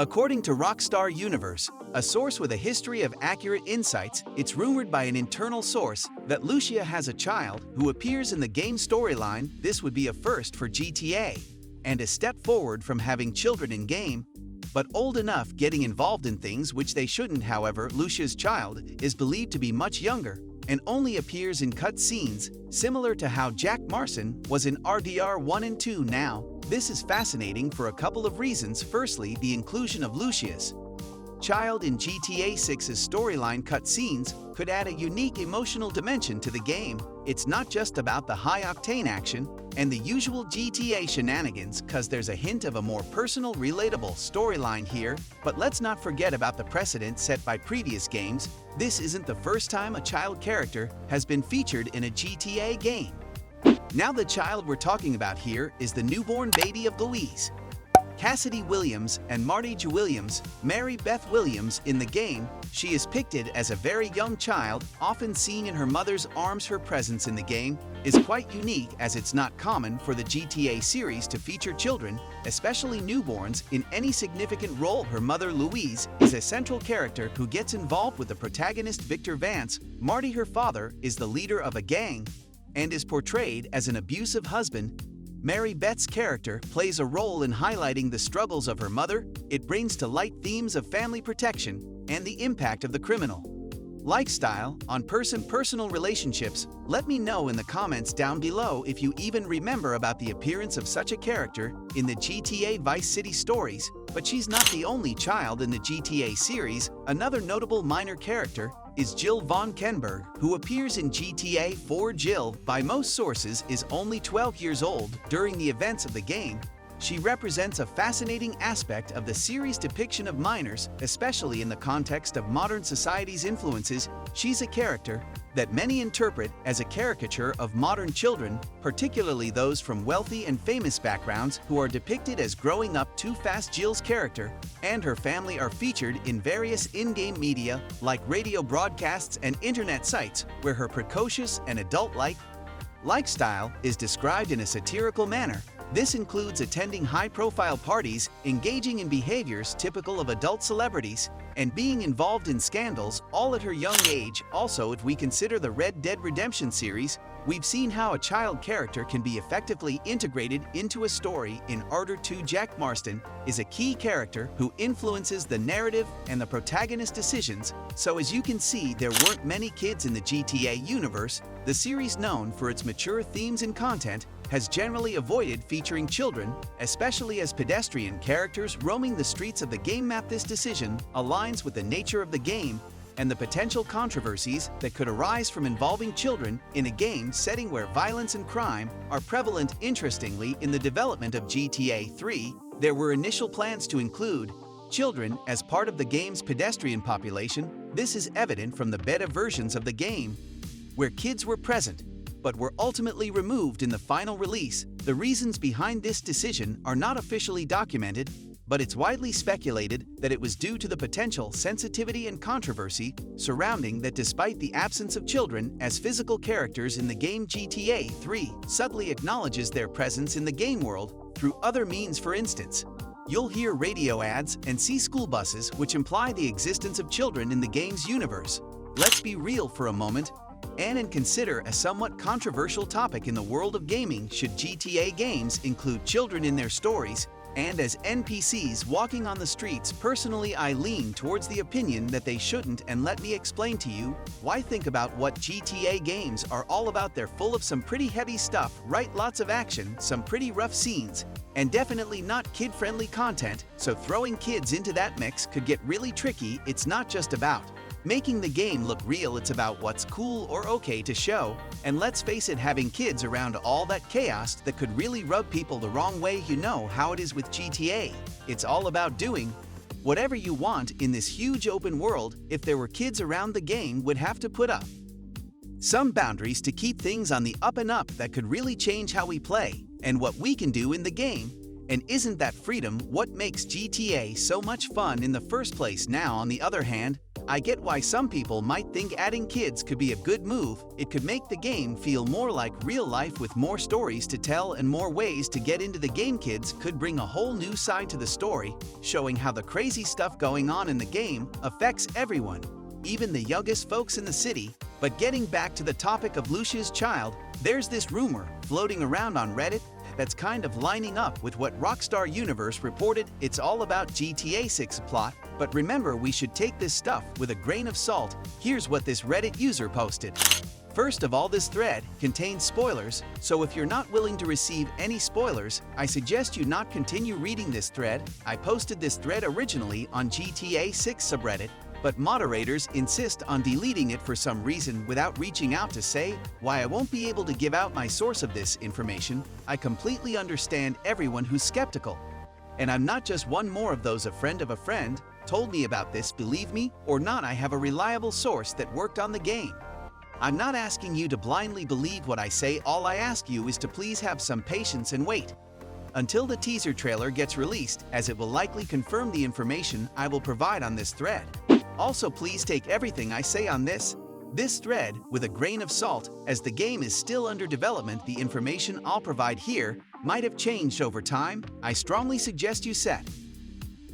According to Rockstar Universe, a source with a history of accurate insights, it's rumored by an internal source that Lucia has a child who appears in the game storyline. This would be a first for GTA, and a step forward from having children in-game, but old enough getting involved in things which they shouldn't. However, Lucia's child is believed to be much younger and only appears in cut scenes, similar to how Jack Marsten was in RDR 1 and 2 now. This is fascinating for a couple of reasons. Firstly, the inclusion of Lucia's child in GTA 6's storyline cutscenes could add a unique emotional dimension to the game. It's not just about the high-octane action and the usual GTA shenanigans, cause there's a hint of a more personal, relatable storyline here. But let's not forget about the precedent set by previous games. This isn't the first time a child character has been featured in a GTA game. Now the child we're talking about here is the newborn baby of Louise, Cassidy Williams, and Marty J. Williams, Mary Beth Williams. In the game, she is pictured as a very young child, often seen in her mother's arms. Her presence in the game is quite unique, as it's not common for the GTA series to feature children, especially newborns, in any significant role. Her mother, Louise, is a central character who gets involved with the protagonist, Victor Vance. Marty, her father, is the leader of a gang and is portrayed as an abusive husband. Mary Beth's character plays a role in highlighting the struggles of her mother. It brings to light themes of family protection and the impact of the criminal lifestyle on personal relationships. Let me know in the comments down below if you even remember about the appearance of such a character in the GTA Vice City stories. But she's not the only child in the GTA series. Another notable minor character is Jill Von Kenberg, who appears in GTA 4. Jill, by most sources, is only 12 years old during the events of the game. She represents a fascinating aspect of the series' depiction of minors, especially in the context of modern society's influences. She's a character that many interpret as a caricature of modern children, particularly those from wealthy and famous backgrounds who are depicted as growing up too fast. Jill's character and her family are featured in various in-game media like radio broadcasts and internet sites, where her precocious and adult-like lifestyle is described in a satirical manner. This includes attending high-profile parties, engaging in behaviors typical of adult celebrities, and being involved in scandals, all at her young age. Also, if we consider the Red Dead Redemption series, we've seen how a child character can be effectively integrated into a story. In RDR 2, Jack Marsten is a key character who influences the narrative and the protagonist's decisions. So as you can see, there weren't many kids in the GTA universe. The series, known for its mature themes and content, has generally avoided featuring children, especially as pedestrian characters roaming the streets of the game map. This decision aligns with the nature of the game and the potential controversies that could arise from involving children in a game setting where violence and crime are prevalent. Interestingly, in the development of GTA 3, there were initial plans to include children as part of the game's pedestrian population. This is evident from the beta versions of the game, where kids were present, but were ultimately removed in the final release. The reasons behind this decision are not officially documented, but it's widely speculated that it was due to the potential sensitivity and controversy surrounding that. Despite the absence of children as physical characters in the game, GTA 3 subtly acknowledges their presence in the game world through other means. For instance, you'll hear radio ads and see school buses, which imply the existence of children in the game's universe. Let's be real for a moment and consider a somewhat controversial topic in the world of gaming. Should GTA games include children in their stories and as NPCs walking on the streets? Personally, I lean towards the opinion that they shouldn't, and let me explain to you why. Think about what GTA games are all about. They're full of some pretty heavy stuff, right? Lots of action, some pretty rough scenes, and definitely not kid-friendly content, so throwing kids into that mix could get really tricky. It's not just about making the game look real, it's about what's cool or okay to show. And let's face it, having kids around all that chaos, that could really rub people the wrong way. You know how it is with GTA. It's all about doing whatever you want in this huge open world. If there were kids around, the game would have to put up some boundaries to keep things on the up and up. That could really change how we play and what we can do in the game. And isn't that freedom what makes GTA so much fun in the first place? Now, on the other hand, I get why some people might think adding kids could be a good move. It could make the game feel more like real life with more stories to tell and more ways to get into the game. Kids could bring a whole new side to the story, showing how the crazy stuff going on in the game affects everyone, even the youngest folks in the city. But getting back to the topic of Lucia's child, there's this rumor floating around on Reddit that's kind of lining up with what Rockstar Universe reported. It's all about GTA 6 plot, but remember, we should take this stuff with a grain of salt. Here's what this Reddit user posted. First of all, this thread contains spoilers, so if you're not willing to receive any spoilers, I suggest you not continue reading this thread. I posted this thread originally on GTA 6 subreddit, but moderators insist on deleting it for some reason without reaching out to say why. I won't be able to give out my source of this information. I completely understand everyone who's skeptical. And I'm not just one more of those. A friend of a friend told me about this. Believe me or not, I have a reliable source that worked on the game. I'm not asking you to blindly believe what I say. All I ask you is to please have some patience and wait until the teaser trailer gets released, as it will likely confirm the information I will provide on this thread. Also, please take everything I say on this thread with a grain of salt, as the game is still under development. The information I'll provide here might have changed over time. I strongly suggest you set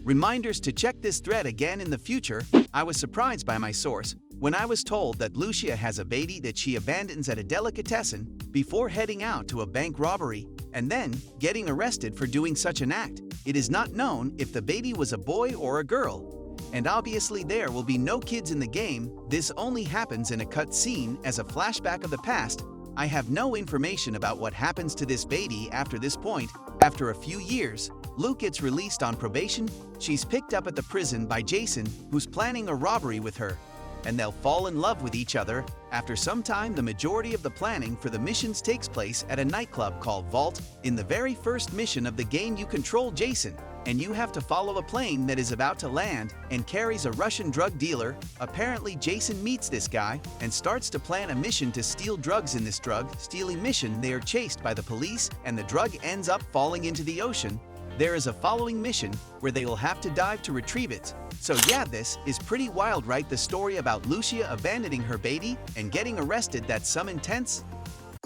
reminders to check this thread again in the future. I was surprised by my source when I was told that Lucia has a baby that she abandons at a delicatessen before heading out to a bank robbery and then getting arrested for doing such an act. It is not known if the baby was a boy or a girl, and obviously there will be no kids in the game. This only happens in a cut scene as a flashback of the past. I have no information about what happens to this baby after this point. After a few years, Luke gets released on probation. She's picked up at the prison by Jason, who's planning a robbery with her, and they'll fall in love with each other. After some time, the majority of the planning for the missions takes place at a nightclub called Vault. In the very first mission of the game, you control Jason, and you have to follow a plane that is about to land and carries a Russian drug dealer. Apparently, Jason meets this guy and starts to plan a mission to steal drugs. In this drug-stealing mission, they are chased by the police, and the drug ends up falling into the ocean. There is a following mission where they will have to dive to retrieve it. So yeah, this is pretty wild, right? The story about Lucia abandoning her baby and getting arrested, that's some intense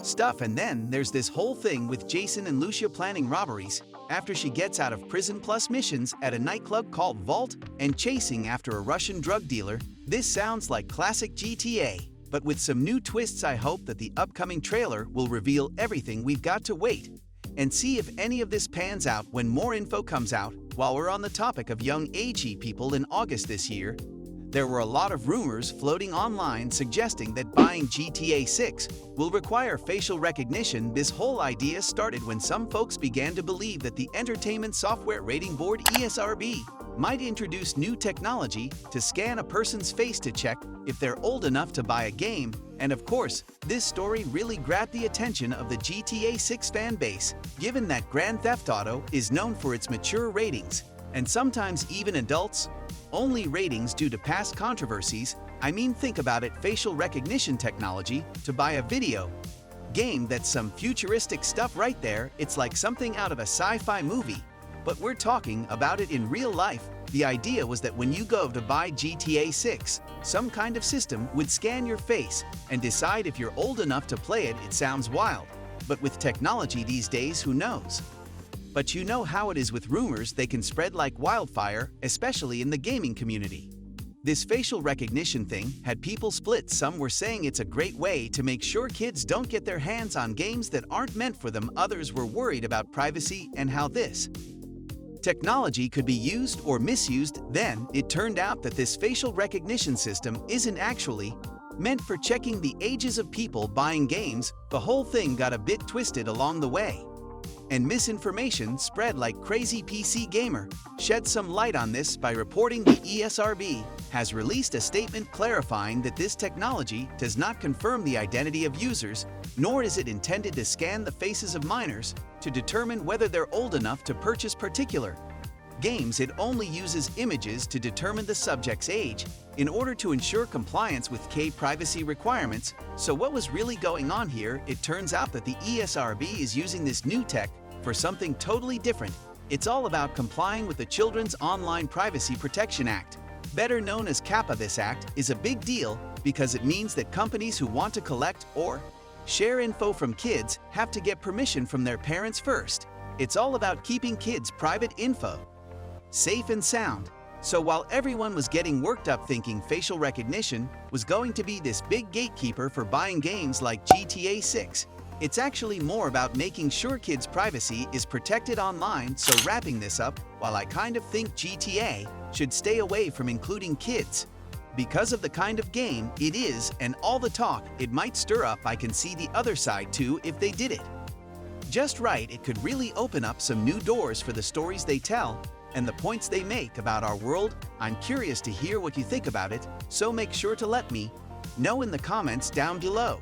stuff. And then there's this whole thing with Jason and Lucia planning robberies after she gets out of prison, plus missions at a nightclub called Vault and chasing after a Russian drug dealer. This sounds like classic GTA, but with some new twists. I hope that the upcoming trailer will reveal everything. We've got to wait and see if any of this pans out when more info comes out. While we're on the topic of young agey people, in August this year, there were a lot of rumors floating online suggesting that buying GTA 6 will require facial recognition. This whole idea started when some folks began to believe that the Entertainment Software Rating Board (ESRB) might introduce new technology to scan a person's face to check if they're old enough to buy a game. And of course, this story really grabbed the attention of the GTA 6 fan base, given that Grand Theft Auto is known for its mature ratings, and sometimes even adults-only ratings due to past controversies. I mean, think about it, facial recognition technology to buy a video game. That's some futuristic stuff right there. It's like something out of a sci-fi movie, but we're talking about it in real life. The idea was that when you go to buy GTA 6, some kind of system would scan your face and decide if you're old enough to play it. It sounds wild, but with technology these days, who knows? But you know how it is with rumors, they can spread like wildfire, especially in the gaming community. This facial recognition thing had people split. Some were saying it's a great way to make sure kids don't get their hands on games that aren't meant for them. Others were worried about privacy and how this technology could be used or misused. Then, it turned out that this facial recognition system isn't actually meant for checking the ages of people buying games. The whole thing got a bit twisted along the way, and misinformation spread like crazy. PC Gamer shed some light on this by reporting the ESRB has released a statement clarifying that this technology does not confirm the identity of users, nor is it intended to scan the faces of minors to determine whether they're old enough to purchase particular games. It only uses images to determine the subject's age in order to ensure compliance with privacy requirements. So what was really going on here? It turns out that the ESRB is using this new tech for something totally different. It's all about complying with the Children's Online Privacy Protection Act. better known as CAPA. This act is a big deal because it means that companies who want to collect or share info from kids have to get permission from their parents first. It's all about keeping kids' private info safe and sound. So while everyone was getting worked up thinking facial recognition was going to be this big gatekeeper for buying games like GTA 6, it's actually more about making sure kids' privacy is protected online. So wrapping this up, while I kind of think GTA should stay away from including kids because of the kind of game it is and all the talk it might stir up, I can see the other side too. If they did it just right, it could really open up some new doors for the stories they tell and the points they make about our world. I'm curious to hear what you think about it, so make sure to let me know in the comments down below.